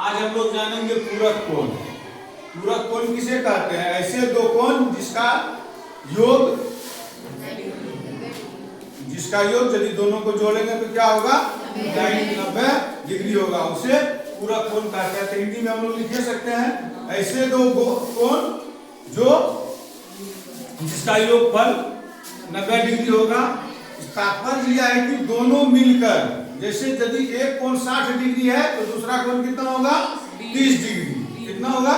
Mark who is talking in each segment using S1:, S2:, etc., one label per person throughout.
S1: आज हम लोग जानेंगे पूरक कोण। पूरक कोण किसे कहते हैं? ऐसे दो कोण जिसका योग यदि दोनों को जोड़ेंगे तो क्या होगा? 90 डिग्री होगा, उसे पूरक कोण कहते हैं। तो हिंदी में हम लोग लिख सकते हैं ऐसे दो कोण जो जिसका योगफल 90 डिग्री होगा। तात्पर्य यह है कि दोनों मिलकर, जैसे यदि एक कोण 60 डिग्री है तो दूसरा कोण कितना होगा? 30 डिग्री। कितना होगा?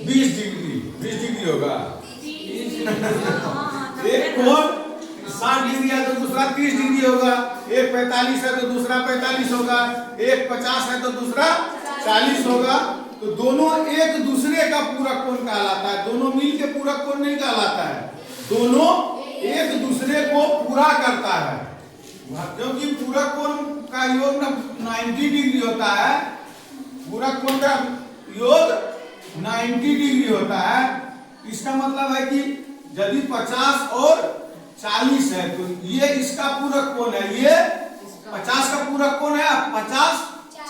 S1: 20 डिग्री होगा। एक कोण 60 डिग्री है तो दूसरा 30 डिग्री होगा। एक 45 है तो दूसरा 45 होगा। एक 50 है तो दूसरा 40 होगा। तो दोनों एक दूसरे का पूरक कोण कहलाता है। दोनों मिल के पूरक कोण नहीं कहलाता है, दोनों एक दूसरे को पूरा करता है। क्योंकि पूरक कोण का योग 90 डिग्री होता है। पूरक कोण का योग 90 डिग्री होता है। इसका मतलब है कि यदि 50 और 40 है तो ये इसका पूरक कोण है, ये 50 का पूरक कोण है, 50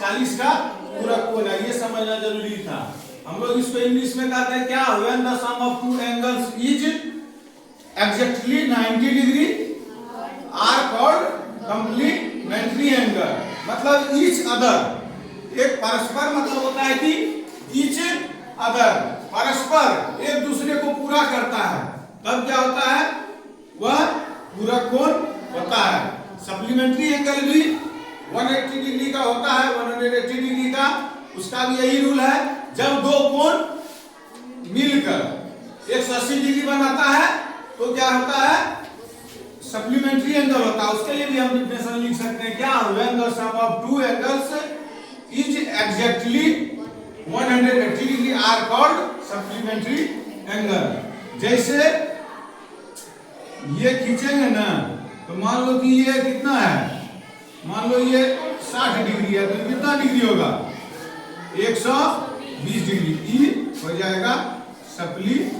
S1: 40 का पूरक कोण है। ये समझना जरूरी था। हम लोग इसको इंग्लिश में कहते हैं क्या? When the sum of two angles is exactly 90 degree are called complementary angle. मतलब ईच अदर, एक परस्पर मतलब होता है कि ईच अदर परस्पर एक दूसरे को पूरा करता है, तब क्या होता है? वह पूरक कोण होता है। सप्लीमेंट्री एंगल भी 180 डिग्री का होता है, 180 डिग्री का। उसका भी यही रूल है, जब दो कोण मिलकर 180 डिग्री बनाता है तो क्या होता है? सप्लीमेंट्री एंगल होता है। उसके लिए भी हम डिफिनेशन लिख सकते हैं क्या? When the sum of two angles is exactly 180 degree are called supplementary angle. जैसे ये खींचेंगे ना तो मान लो कि ये कितना है? मान लो ये 60 डिग्री है तो कितना डिग्री होगा? 120 डिग्री। ई हो जाएगा सप्लीमेंट्री